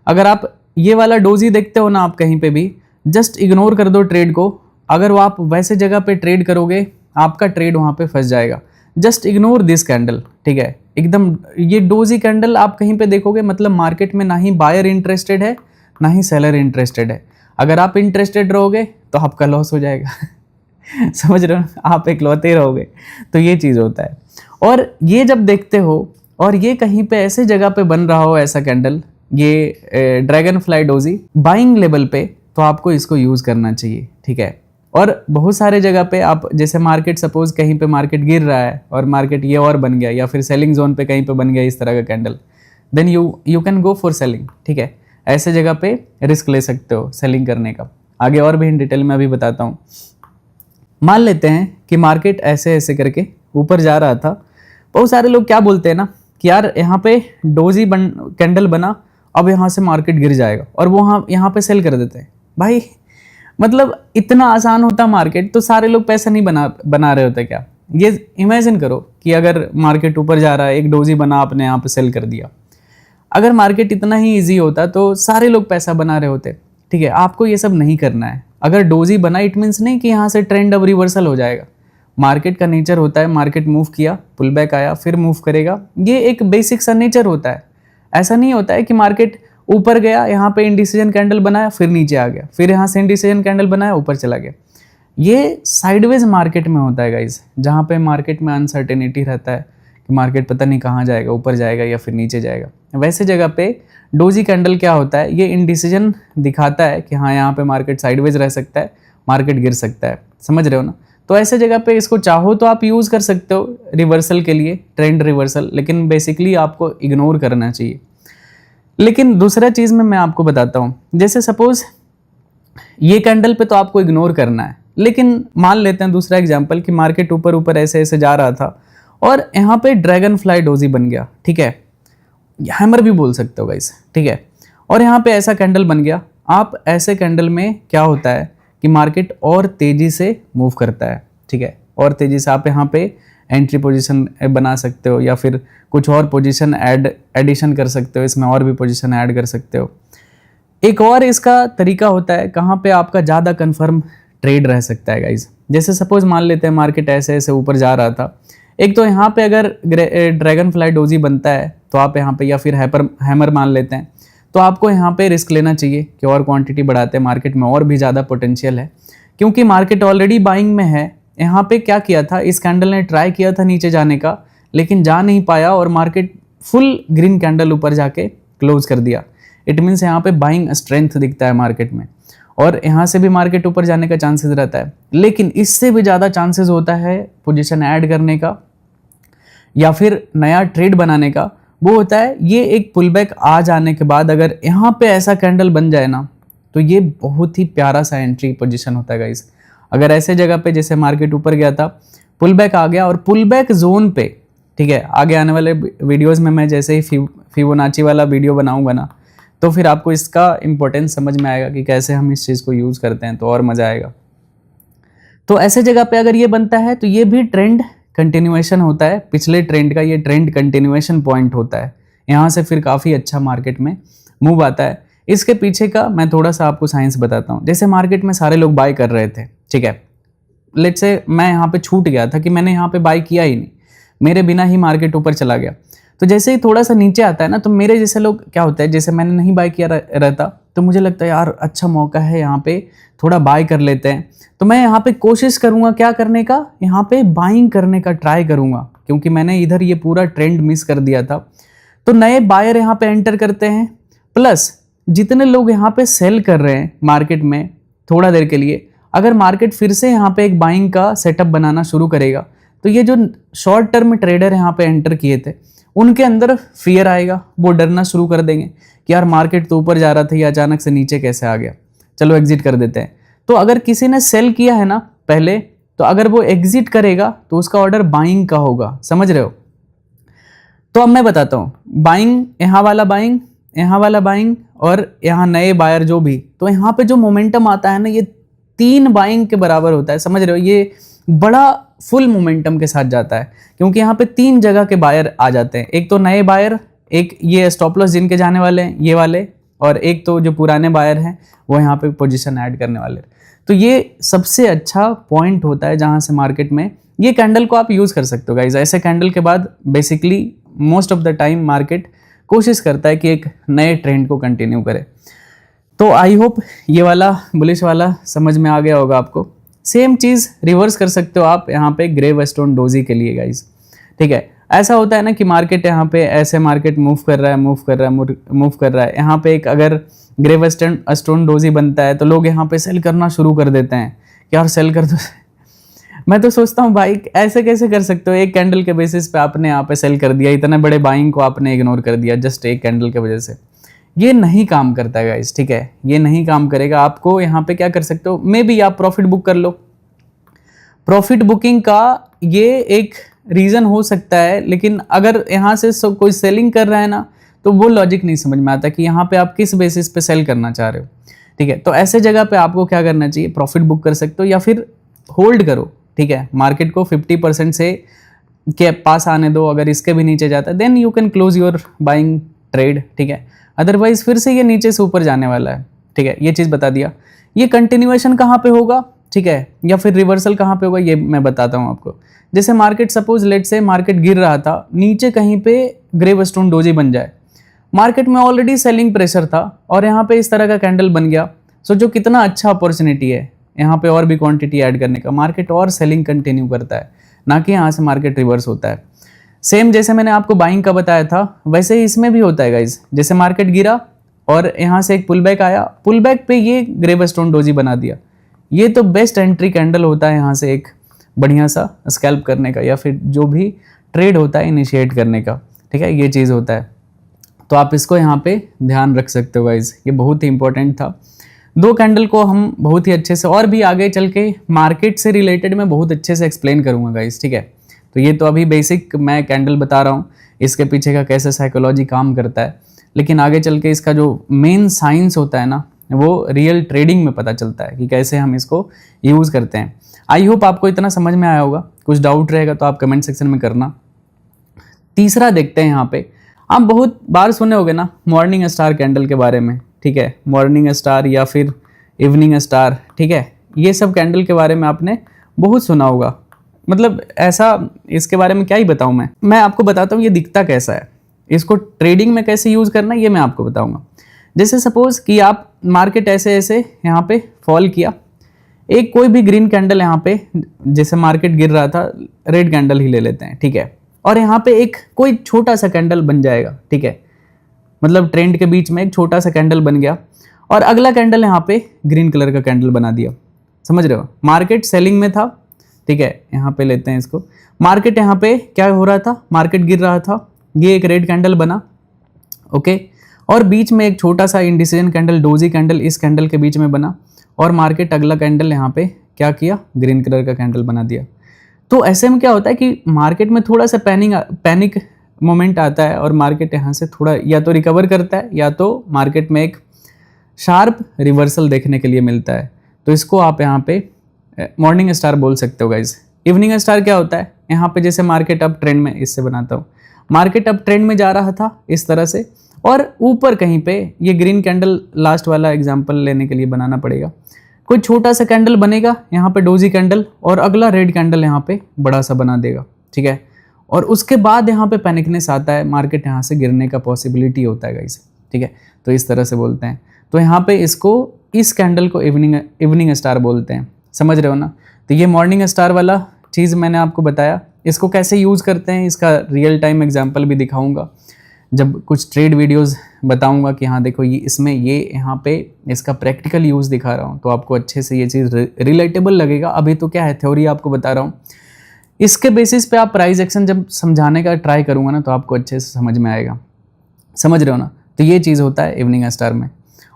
अगर आप ये वाला डोजी देखते हो ना, आप कहीं पे भी जस्ट इग्नोर कर दो ट्रेड को। अगर वो आप वैसे जगह पे ट्रेड करोगे, आपका ट्रेड वहाँ पे फंस जाएगा। जस्ट इग्नोर दिस कैंडल, ठीक है, एकदम। ये डोजी कैंडल आप कहीं पे देखोगे, मतलब मार्केट में ना ही बायर इंटरेस्टेड है ना ही सेलर इंटरेस्टेड है। अगर आप इंटरेस्टेड रहोगे तो आपका लॉस हो जाएगा समझ रहे हो, आप इकलौते रहोगे। तो ये चीज़ होता है। और ये जब देखते हो और ये कहीं पे ऐसे जगह पे बन रहा हो ऐसा कैंडल, ये dragon fly doji buying level पे, तो आपको इसको यूज़ करना चाहिए, ठीक है। और बहुत सारे जगह पे आप जैसे मार्केट, सपोज कहीं पे मार्केट गिर रहा है और मार्केट ये और बन गया, या फिर सेलिंग जोन पे कहीं पे बन गया इस तरह का candle, then you can go for selling, ठीक है। ऐसे जगह पे रिस्क ले सकते हो सेलिंग करने का। आगे और भी इन डिटेल में अभी बताता हूँ। मान लेते हैं कि मार्केट ऐसे ऐसे करके ऊपर जा रहा था। बहुत सारे लोग क्या बोलते हैं ना कि यार यहाँ पे डोजी कैंडल बना, अब यहाँ से मार्केट गिर जाएगा, और वो यहाँ पे सेल कर देते हैं। भाई मतलब इतना आसान होता मार्केट तो सारे लोग पैसा नहीं बना रहे होते क्या? ये इमेजिन करो कि अगर मार्केट ऊपर जा रहा है, एक डोजी बना, आपने यहाँ पे सेल कर दिया। अगर मार्केट इतना ही इजी होता तो सारे लोग पैसा बना रहे होते, ठीक है। आपको ये सब नहीं करना है। अगर डोजी बना, इट मीन्स नहीं कि यहाँ से ट्रेंड अब रिवर्सल हो जाएगा। मार्केट का नेचर होता है, मार्केट मूव किया, पुल बैक आया, फिर मूव करेगा, ये एक बेसिक सा नेचर होता है। ऐसा नहीं होता है कि मार्केट ऊपर गया, यहाँ पे इंडिसीजन कैंडल बनाया, फिर नीचे आ गया, फिर यहाँ से इंडिसीजन कैंडल बनाया, ऊपर चला गया। ये साइडवेज मार्केट में होता है गाइस, जहाँ पे मार्केट में अनसर्टेनिटी रहता है कि मार्केट पता नहीं कहाँ जाएगा, ऊपर जाएगा या फिर नीचे जाएगा। वैसे जगह पे डोजी कैंडल क्या होता है, ये इंडिसीजन दिखाता है कि हाँ यहाँ पे मार्केट साइडवेज रह सकता है, मार्केट गिर सकता है। समझ रहे हो ना? तो ऐसे जगह पे इसको चाहो तो आप यूज़ कर सकते हो रिवर्सल के लिए, ट्रेंड रिवर्सल, लेकिन बेसिकली आपको इग्नोर करना चाहिए। लेकिन दूसरा चीज़ में मैं आपको बताता हूँ, जैसे सपोज ये कैंडल पे तो आपको इग्नोर करना है, लेकिन मान लेते हैं दूसरा एग्जांपल कि मार्केट ऊपर ऊपर ऐसे ऐसे जा रहा था और यहाँ पे ड्रैगन फ्लाई डोजी बन गया, ठीक है, हैमर भी बोल सकते हो गाइस, ठीक है। और यहाँ पे ऐसा कैंडल बन गया। आप ऐसे कैंडल में क्या होता है कि मार्केट और तेज़ी से मूव करता है, ठीक है, और तेज़ी से आप यहाँ पे एंट्री पोजीशन बना सकते हो या फिर कुछ और पोजीशन एडिशन कर सकते हो, इसमें और भी पोजीशन ऐड कर सकते हो। एक और इसका तरीका होता है कहाँ पे आपका ज़्यादा कंफर्म ट्रेड रह सकता है गाइज। जैसे सपोज मान लेते हैं मार्केट ऐसे ऐसे ऊपर जा रहा था, एक तो यहाँ पे अगर ड्रैगन फ्लाई डोजी बनता है तो आप यहाँ पे, या फिर हैमर मान लेते हैं, तो आपको यहाँ पे रिस्क लेना चाहिए कि और क्वांटिटी बढ़ाते हैं, मार्केट में और भी ज़्यादा पोटेंशियल है, क्योंकि मार्केट ऑलरेडी बाइंग में है। यहाँ पे क्या किया था, इस कैंडल ने ट्राई किया था नीचे जाने का, लेकिन जा नहीं पाया और मार्केट फुल ग्रीन कैंडल ऊपर जाके क्लोज कर दिया। इट मीन्स यहाँ पे बाइंग स्ट्रेंथ दिखता है मार्केट में। और यहाँ से भी मार्केट ऊपर जाने का चांसेस रहता है, लेकिन इससे भी ज़्यादा चांसेस होता है पोजीशन ऐड करने का या फिर नया ट्रेड बनाने का। वो होता है ये एक पुल बैक आ जाने के बाद अगर यहाँ पे ऐसा कैंडल बन जाए ना, तो ये बहुत ही प्यारा सा एंट्री पोजीशन होता है गाइस। अगर ऐसे जगह पे जैसे मार्केट ऊपर गया था, पुल बैक आ गया और पुल बैक जोन पे, ठीक है, आगे आने वाले वीडियोस में मैं जैसे ही फिबोनाची वाला वीडियो बनाऊंगा ना, तो फिर आपको इसका इंपॉर्टेंस समझ में आएगा कि कैसे हम इस चीज़ को यूज़ करते हैं, तो और मज़ा आएगा। तो ऐसे जगह पे अगर ये बनता है तो ये भी ट्रेंड कंटिन्यूएशन होता है, पिछले ट्रेंड का ये ट्रेंड कंटिन्यूएशन पॉइंट होता है। यहाँ से फिर काफ़ी अच्छा मार्केट में मूव आता है। इसके पीछे का मैं थोड़ा सा आपको साइंस बताता हूँ। जैसे मार्केट में सारे लोग बाय कर रहे थे, ठीक है, लेट्स से मैं यहाँ पे छूट गया था कि मैंने यहाँ पे बाय किया ही नहीं, मेरे बिना ही मार्केट ऊपर चला गया। तो जैसे ही थोड़ा सा नीचे आता है ना, तो मेरे जैसे लोग क्या होता है, जैसे मैंने नहीं बाय किया रहता, तो मुझे लगता है यार अच्छा मौका है, यहाँ पे थोड़ा बाय कर लेते हैं। तो मैं यहाँ पे कोशिश करूँगा क्या करने का, यहाँ पे बाइंग करने का ट्राई करूँगा, क्योंकि मैंने इधर ये पूरा ट्रेंड मिस कर दिया था। तो नए बायर यहाँ पे एंटर करते हैं, प्लस जितने लोग यहाँ पे सेल कर रहे हैं मार्केट में थोड़ा देर के लिए, अगर मार्केट फिर से यहाँ पे एक बाइंग का सेटअप बनाना शुरू करेगा, तो ये जो शॉर्ट टर्म ट्रेडर यहाँ पे एंटर किए थे, उनके अंदर फियर आएगा, वो डरना शुरू कर देंगे कि यार मार्केट तो ऊपर जा रहा था, ये अचानक से नीचे कैसे आ गया, चलो एग्जिट कर देते हैं। तो अगर किसी ने सेल किया है ना पहले, तो अगर वो एग्जिट करेगा तो उसका ऑर्डर बाइंग का होगा, समझ रहे हो। तो अब मैं बताता हूँ, बाइंग, यहाँ वाला बाइंग, यहाँ वाला बाइंग और यहाँ नए बायर जो भी, तो यहाँ पे जो मोमेंटम आता है ना, ये 3 बाइंग के बराबर होता है, समझ रहे हो। ये बड़ा फुल मोमेंटम के साथ जाता है, क्योंकि यहाँ पे 3 जगह के बायर आ जाते हैं। एक तो नए बायर, एक ये स्टॉप लॉस जिनके जाने वाले हैं ये वाले, और एक तो जो पुराने बायर हैं वो यहाँ पे पोजीशन ऐड करने वाले। तो ये सबसे अच्छा पॉइंट होता है जहाँ से मार्केट में ये कैंडल को आप यूज़ कर सकते हो गाइज। ऐसे कैंडल के बाद basically most of the time market कोशिश करता है कि एक नए ट्रेंड को कंटिन्यू करे। तो आई होप ये वाला बुलिश वाला समझ में आ गया होगा आपको। सेम चीज़ रिवर्स कर सकते हो आप यहाँ पे ग्रे वेस्टर्न डोजी के लिए गाइज, ठीक है। ऐसा होता है ना कि मार्केट यहाँ पे ऐसे मार्केट मूव कर रहा है, यहाँ पे एक अगर ग्रे वेस्टर्न स्टोन डोजी बनता है तो लोग यहाँ पे सेल करना शुरू कर देते हैं कि यार सेल कर दो। मैं तो सोचता हूँ भाई ऐसे कैसे कर सकते हो, एक कैंडल के बेसिस पे आपने यहाँ पे सेल कर दिया, इतने बड़े बाइंग को आपने इग्नोर कर दिया जस्ट एक कैंडल की वजह से। ये नहीं काम करता है गाइस, ठीक है, ये नहीं काम करेगा। आपको यहाँ पे क्या कर सकते हो, मे बी आप प्रॉफिट बुक कर लो। प्रॉफिट बुकिंग का ये एक रीज़न हो सकता है, लेकिन अगर यहाँ से कोई सेलिंग कर रहा है ना, तो वो लॉजिक नहीं समझ में आता कि यहाँ पे आप किस बेसिस पे सेल करना चाह रहे हो, ठीक है। तो ऐसे जगह पे आपको क्या करना चाहिए, प्रॉफिट बुक कर सकते हो या फिर होल्ड करो, ठीक है। मार्केट को 50% से के पास आने दो, अगर इसके भी नीचे जाता है then you can close your buying trade, ठीक है। अदरवाइज फिर से ये नीचे से ऊपर जाने वाला है, ठीक है। ये चीज़ बता दिया। ये कंटिन्यूएशन कहाँ पे होगा, ठीक है, या फिर रिवर्सल कहाँ पे होगा, ये मैं बताता हूँ आपको। जैसे मार्केट सपोज लेट से मार्केट गिर रहा था, नीचे कहीं पे ग्रे वेस्टर्न डोजी बन जाए, मार्केट में ऑलरेडी सेलिंग प्रेशर था और यहाँ पे इस तरह का कैंडल बन गया, सोचो कितना अच्छा अपॉर्चुनिटी है यहाँ पे और भी क्वांटिटी ऐड करने का। मार्केट और सेलिंग कंटिन्यू करता है, ना कि यहाँ से मार्केट रिवर्स होता है। सेम जैसे मैंने आपको बाइंग का बताया था, वैसे ही इसमें भी होता है गाइज। जैसे मार्केट गिरा और यहाँ से एक पुल बैक आया, पुल बैक पे ये ग्रे वेस्टर्न डोजी बना दिया, ये तो बेस्ट एंट्री कैंडल होता है यहाँ से एक बढ़िया सा स्कैल्प करने का या फिर जो भी ट्रेड होता है इनिशिएट करने का, ठीक है। ये चीज़ होता है, तो आप इसको यहाँ पे ध्यान रख सकते हो गाइज, ये बहुत ही इंपॉर्टेंट था। 2 कैंडल को हम बहुत ही अच्छे से और भी आगे चल के मार्केट से रिलेटेड मैं बहुत अच्छे से एक्सप्लेन करूँगा गाइज, ठीक है। तो ये तो अभी बेसिक मैं कैंडल बता रहा हूँ, इसके पीछे का कैसे साइकोलॉजी काम करता है, लेकिन आगे चल के इसका जो मेन साइंस होता है ना, वो रियल ट्रेडिंग में पता चलता है कि कैसे हम इसको यूज़ करते हैं। आई होप आपको इतना समझ में आया होगा। कुछ डाउट रहेगा तो आप कमेंट सेक्शन में करना। तीसरा देखते हैं यहाँ पे, आप बहुत बार सुने होंगे ना मॉर्निंग स्टार कैंडल के बारे में, ठीक है। मॉर्निंग स्टार या फिर इवनिंग स्टार, ठीक है, ये सब कैंडल के बारे में आपने बहुत सुना होगा। मतलब ऐसा इसके बारे में क्या ही बताऊँ मैं आपको बताता हूँ ये दिखता कैसा है, इसको ट्रेडिंग में कैसे यूज़ करना है ये मैं आपको बताऊँगा। जैसे सपोज कि आप मार्केट ऐसे ऐसे यहाँ पे फॉल किया, एक कोई भी ग्रीन कैंडल यहाँ पे, जैसे मार्केट गिर रहा था रेड कैंडल ही ले लेते हैं, ठीक है, और यहाँ पे एक कोई छोटा सा कैंडल बन जाएगा, ठीक है, मतलब ट्रेंड के बीच में एक छोटा सा कैंडल बन गया और अगला कैंडल यहाँ पे ग्रीन कलर का कैंडल बना दिया। समझ रहे हो, मार्केट सेलिंग में था, ठीक है। यहाँ पे लेते हैं इसको, मार्केट यहाँ पे क्या हो रहा था, मार्केट गिर रहा था, ये एक रेड कैंडल बना, ओके, और बीच में एक छोटा सा इंडिसीजन कैंडल, डोजी कैंडल इस कैंडल के बीच में बना, और मार्केट अगला कैंडल यहाँ पे क्या किया, ग्रीन कलर का कैंडल बना दिया। तो ऐसे में क्या होता है कि मार्केट में थोड़ा सा पैनिक मोमेंट आता है और मार्केट यहाँ से थोड़ा या तो रिकवर करता है या तो मार्केट में एक शार्प रिवर्सल देखने के लिए मिलता है। तो इसको आप यहाँ पे मॉर्निंग स्टार बोल सकते हो गाइज। इवनिंग स्टार क्या होता है, यहाँ पे जैसे मार्केट अप ट्रेंड में, इससे बनाता हूँ, मार्केट अप ट्रेंड में जा रहा था इस तरह से, और ऊपर कहीं पे ये ग्रीन कैंडल, लास्ट वाला एग्जांपल लेने के लिए बनाना पड़ेगा, कोई छोटा सा कैंडल बनेगा यहाँ पे डोजी कैंडल, और अगला रेड कैंडल यहाँ पे बड़ा सा बना देगा, ठीक है। और उसके बाद यहाँ पे पैनिकनेस आता है, मार्केट यहाँ से गिरने का पॉसिबिलिटी होता है गाइस, ठीक है। तो इस तरह से बोलते हैं। तो यहाँ पे इसको, इस कैंडल को इवनिंग स्टार बोलते हैं, समझ रहे हो ना। तो ये मॉर्निंग स्टार वाला चीज़ मैंने आपको बताया, इसको कैसे यूज़ करते हैं इसका रियल टाइम एग्जाम्पल भी दिखाऊंगा जब कुछ ट्रेड वीडियोस बताऊंगा कि हाँ देखो ये इसमें ये यहाँ पे इसका प्रैक्टिकल यूज़ दिखा रहा हूँ, तो आपको अच्छे से ये चीज़ रिलेटेबल लगेगा। अभी तो क्या है, थ्योरी आपको बता रहा हूँ, इसके बेसिस पे आप प्राइस एक्शन जब समझाने का ट्राई करूँगा ना तो आपको अच्छे से समझ में आएगा, समझ रहे हो ना। तो ये चीज़ होता है इवनिंग स्टार में।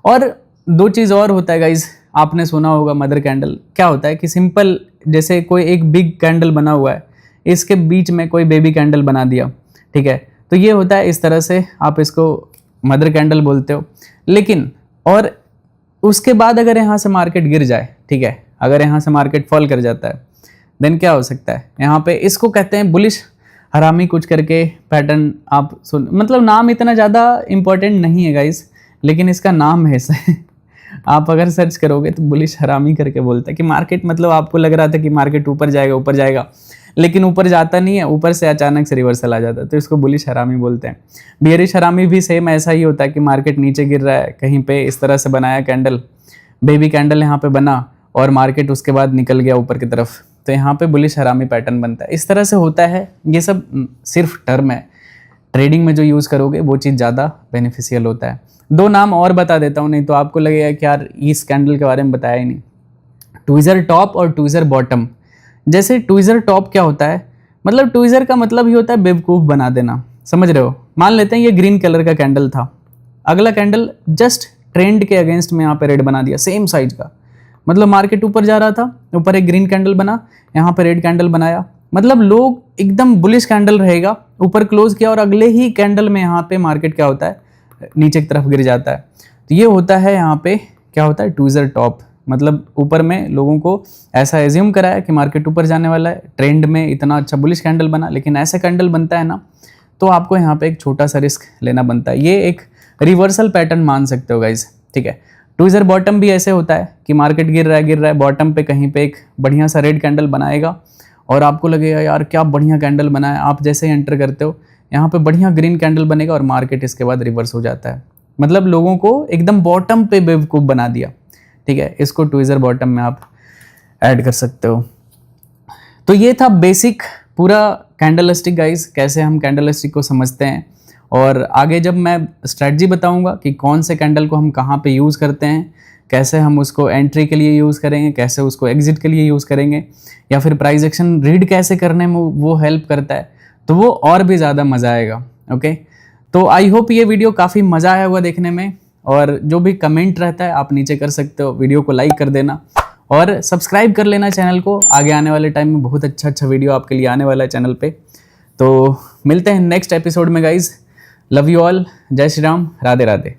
और दो चीज़ और होता है गाइज, आपने सुना होगा मदर कैंडल। क्या होता है कि सिंपल जैसे कोई एक बिग कैंडल बना हुआ है, इसके बीच में कोई बेबी कैंडल बना दिया, ठीक है। तो ये होता है, इस तरह से आप इसको मदर कैंडल बोलते हो। लेकिन और उसके बाद अगर यहाँ से मार्केट गिर जाए, ठीक है, अगर यहाँ से मार्केट फॉल कर जाता है, देन क्या हो सकता है, यहाँ पे इसको कहते हैं बुलिश हरामी कुछ करके पैटर्न। आप सुन, मतलब नाम इतना ज़्यादा इंपॉर्टेंट नहीं है गाइस, लेकिन इसका नाम है ऐसे आप अगर सर्च करोगे तो बुलिश हरामी करके बोलता है कि मार्केट, मतलब आपको लग रहा था कि मार्केट ऊपर जाएगा, लेकिन ऊपर जाता नहीं है, ऊपर से अचानक से रिवर्सल आ जाता है, तो इसको बुलिश हरामी बोलते हैं। बियरिश हरामी भी सेम ऐसा ही होता है कि मार्केट नीचे गिर रहा है, कहीं पे इस तरह से बनाया कैंडल, बेबी कैंडल यहाँ पे बना और मार्केट उसके बाद निकल गया ऊपर की तरफ, तो यहाँ पे बुलिश हरामी पैटर्न बनता है। इस तरह से होता है। ये सब सिर्फ टर्म है, ट्रेडिंग में जो यूज़ करोगे वो चीज़ ज़्यादा बेनिफिशियल होता है। दो नाम और बता देता हूँ, नहीं तो आपको लगेगा कि यार इस कैंडल के बारे में बताया ही नहीं। ट्विज़र टॉप और ट्विज़र बॉटम। जैसे ट्विज़र टॉप क्या होता है, मतलब ट्विज़र का मतलब ही होता है बेवकूफ़ बना देना, समझ रहे हो। मान लेते हैं ये ग्रीन कलर का कैंडल था, अगला कैंडल जस्ट ट्रेंड के अगेंस्ट में यहाँ पे रेड बना दिया, सेम साइज का, मतलब मार्केट ऊपर जा रहा था, ऊपर एक ग्रीन कैंडल बना, यहाँ पे रेड कैंडल बनाया, मतलब लोग एकदम बुलिश कैंडल रहेगा, ऊपर क्लोज किया और अगले ही कैंडल में यहाँ पे मार्केट क्या होता है, नीचे की तरफ गिर जाता है। तो ये होता है यहाँ पे क्या होता है, ट्विज़र टॉप। मतलब ऊपर में लोगों को ऐसा एज्यूम कराया कि मार्केट ऊपर जाने वाला है, ट्रेंड में इतना अच्छा बुलिश कैंडल बना, लेकिन ऐसा कैंडल बनता है ना तो आपको यहाँ पे एक छोटा सा रिस्क लेना बनता है। ये एक रिवर्सल पैटर्न मान सकते हो गाइज, ठीक है। ट्विज़र बॉटम भी ऐसे होता है कि मार्केट गिर रहा है, बॉटम पे कहीं पे एक बढ़िया सा रेड कैंडल बनाएगा और आपको लगेगा यार क्या बढ़िया कैंडल बनाया, आप जैसे ही एंटर करते हो यहाँ पे बढ़िया ग्रीन कैंडल बनेगा और मार्केट इसके बाद रिवर्स हो जाता है। मतलब लोगों को एकदम बॉटम पे बेवकूफ़ बना दिया, ठीक है। इसको ट्विज़र बॉटम में आप ऐड कर सकते हो। तो ये था बेसिक पूरा कैंडलस्टिक गाइस, कैसे हम कैंडलस्टिक को समझते हैं। और आगे जब मैं स्ट्रेटजी बताऊंगा कि कौन से कैंडल को हम कहाँ पे यूज़ करते हैं, कैसे हम उसको एंट्री के लिए यूज़ करेंगे, कैसे उसको एग्जिट के लिए यूज़ करेंगे, या फिर प्राइस एक्शन रीड कैसे करने में वो हेल्प करता है, तो वो और भी ज़्यादा मज़ा आएगा। ओके, तो आई होप ये वीडियो काफ़ी मज़ा आया होगा देखने में। और जो भी कमेंट रहता है आप नीचे कर सकते हो, वीडियो को लाइक कर देना और सब्सक्राइब कर लेना चैनल को। आगे आने वाले टाइम में बहुत अच्छा वीडियो आपके लिए आने वाला है चैनल पे। तो मिलते हैं नेक्स्ट एपिसोड में गाइज। लव यू ऑल, जय श्री राम, राधे राधे।